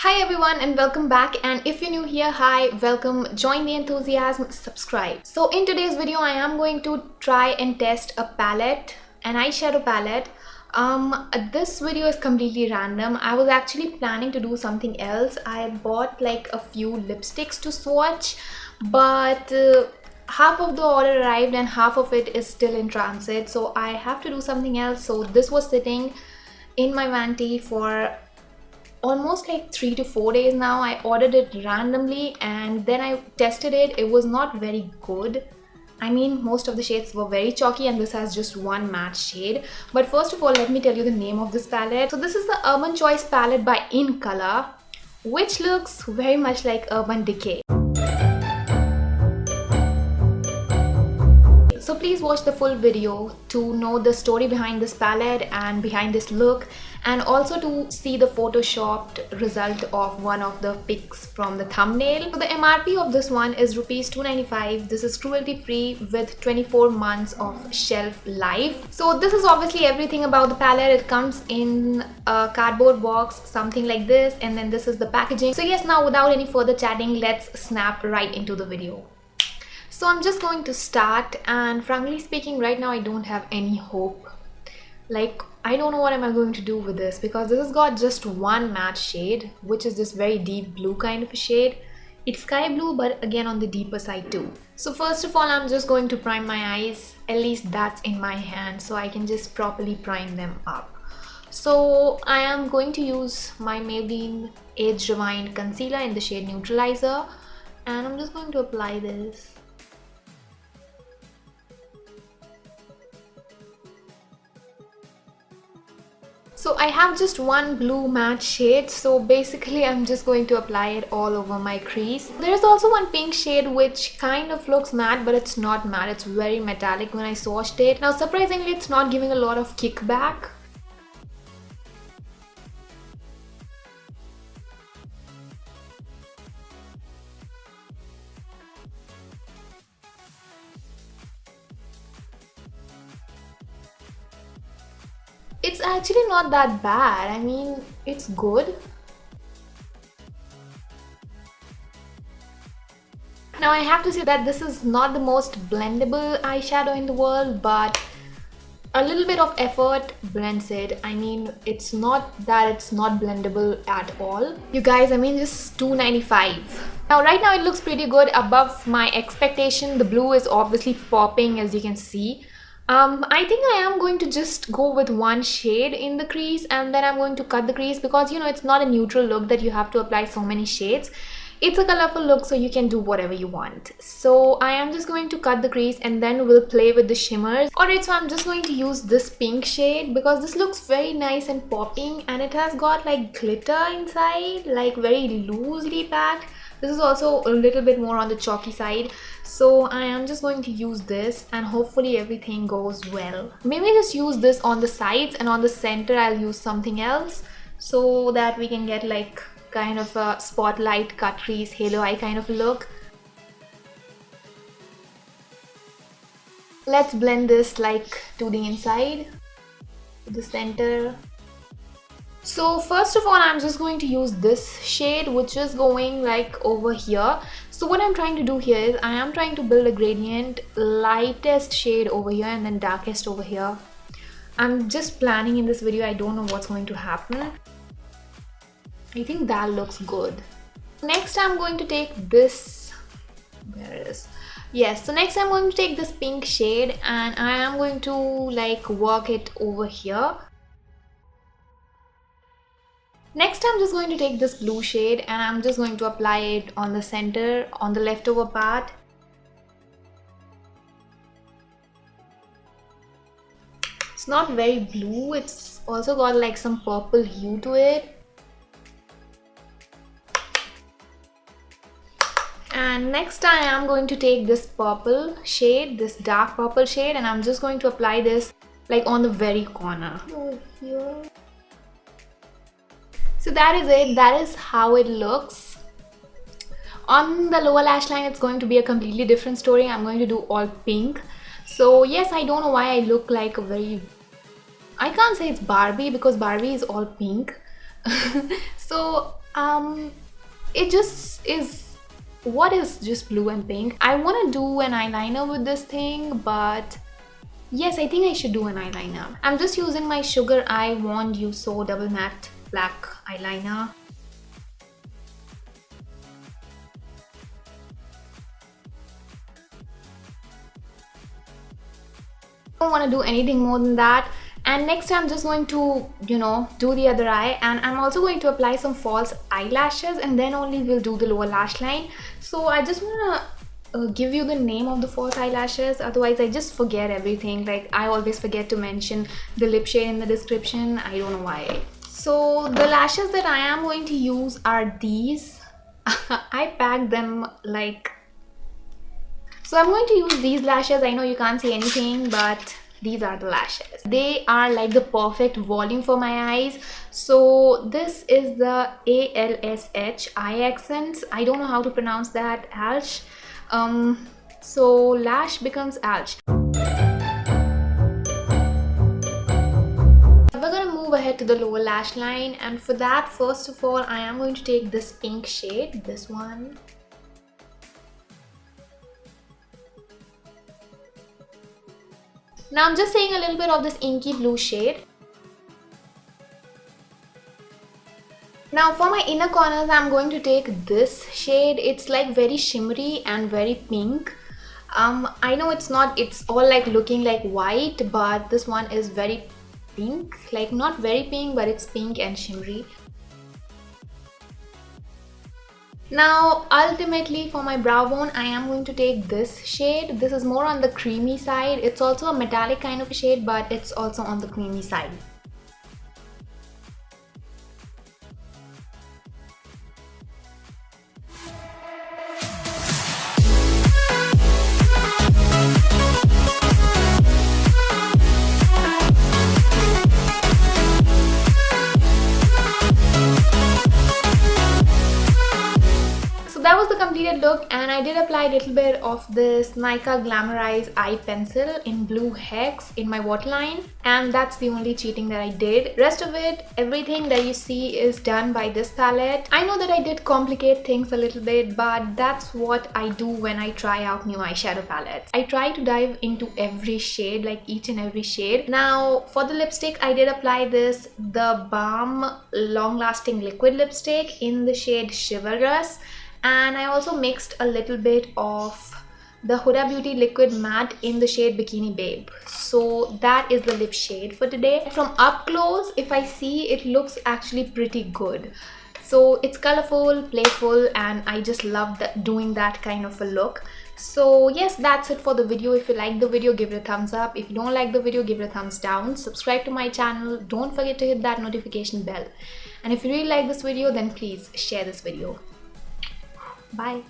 Hi everyone and welcome back, and if you're new here, hi, welcome, join the enthusiasm, subscribe. So in today's video I am going to try and test a palette, an eyeshadow palette. This video is completely random. I was actually planning to do something else. I bought like a few lipsticks to swatch, but half of the order arrived and half of it is still in transit, so I have to do something else. So this was sitting in my vanity for almost like 3 to 4 days now. I ordered it randomly and then I tested it. It was not very good. I mean, most of the shades were very chalky and this has just one matte shade. But first of all, let me tell you the name of this palette. So this is the Urban Choice Palette by Incolor, which looks very much like Urban Decay. So please watch the full video to know the story behind this palette and behind this look, and also to see the photoshopped result of one of the pics from the thumbnail. So the MRP of this one is Rs.295. This is cruelty free with 24 months of shelf life. So this is obviously everything about the palette. It comes in a cardboard box, something like this, and then this is the packaging. So yes, now without any further chatting, let's snap right into the video. So I'm just going to start, and frankly speaking, right now I don't have any hope. Like, I don't know what am I going to do with this, because this has got just one matte shade, which is this very deep blue kind of a shade. It's sky blue, but again on the deeper side too. So first of all, I'm just going to prime my eyes. At least that's in my hand, so I can just properly prime them up. So I am going to use my Maybelline Age Rewind Concealer in the shade Neutralizer, and I'm just going to apply this. So I have just one blue matte shade, so basically I'm just going to apply it all over my crease. There is also one pink shade which kind of looks matte, but it's not matte, it's very metallic when I swatched it. Now surprisingly, it's not giving a lot of kickback. It's actually not that bad. I mean, it's good. Now I have to say that this is not the most blendable eyeshadow in the world, but a little bit of effort blends it. I mean, it's not that it's not blendable at all. You guys, I mean, just $2.95. Now right now it looks pretty good, above my expectation. The blue is obviously popping, as you can see. I think I am going to just go with one shade in the crease, and then I'm going to cut the crease, because you know, it's not a neutral look that you have to apply so many shades. It's a colorful look, so you can do whatever you want. So I am just going to cut the crease and then we'll play with the shimmers. Alright, so I'm just going to use this pink shade because this looks very nice and popping, and it has got like glitter inside, like very loosely packed. This is also a little bit more on the chalky side. So I am just going to use this and hopefully everything goes well. Maybe just use this on the sides, and on the center I'll use something else, so that we can get like kind of a spotlight, cut crease, halo eye kind of look. Let's blend this like to the inside, to the center. So first of all, I'm just going to use this shade, which is going like over here. So what I'm trying to do here is I am trying to build a gradient, lightest shade over here and then darkest over here. I'm just planning in this video. I don't know what's going to happen. I think that looks good. Next I'm going to take this, where it is? Yes, so next I'm going to take this pink shade and I am going to like work it over here. Next I'm just going to take this blue shade and I'm just going to apply it on the center, on the leftover part. It's not very blue, it's also got like some purple hue to it. And next I am going to take this purple shade, this dark purple shade, and I'm just going to apply this like on the very corner. Oh, here. So that is it. That is how it looks. On the lower lash line, it's going to be a completely different story. I'm going to do all pink. So yes, I don't know why I look like a very... I can't say it's Barbie because Barbie is all pink. So It just is, what is just blue and pink? I want to do an eyeliner with this thing, but yes, I think I should do an eyeliner. I'm just using my Sugar Eye Wand You So Double Matte Black Eyeliner. I don't want to do anything more than that. And next I'm just going to, do the other eye, and I'm also going to apply some false eyelashes, and then only we'll do the lower lash line. So I just want to give you the name of the false eyelashes, otherwise I just forget everything. Like, I always forget to mention the lip shade in the description. I don't know why. So the lashes that I am going to use are these. I packed them like, so I'm going to use these lashes. I know you can't see anything, but these are the lashes. They are like the perfect volume for my eyes. So this is the ALSH eye accents. I don't know how to pronounce that. Alsh. So lash becomes alsh. We're gonna move ahead to the lower lash line, and for that, first of all, I am going to take this pink shade, this one. Now I'm just taking a little bit of this inky blue shade. Now for my inner corners, I'm going to take this shade. It's like very shimmery and very pink. I know it's all like looking like white, but this one is very pink. Like, not very pink, but it's pink and shimmery. Now ultimately for my brow bone, I am going to take this shade. This is more on the creamy side. It's also a metallic kind of a shade, but it's also on the creamy side. That was the completed look, and I did apply a little bit of this Nykaa Glamorize Eye Pencil in Blue Hex in my waterline, and that's the only cheating that I did. Rest of it, everything that you see is done by this palette. I know that I did complicate things a little bit, but that's what I do when I try out new eyeshadow palettes. I try to dive into every shade, like each and every shade. Now for the lipstick, I did apply the Balm Long Lasting Liquid Lipstick in the shade Chivalrous. And I also mixed a little bit of the Huda Beauty Liquid Matte in the shade Bikini Babe. So that is the lip shade for today. From up close, if I see, it looks actually pretty good. So it's colorful, playful, and I just love doing that kind of a look. So yes, that's it for the video. If you like the video, give it a thumbs up. If you don't like the video, give it a thumbs down. Subscribe to my channel. Don't forget to hit that notification bell. And if you really like this video, then please share this video. Bye.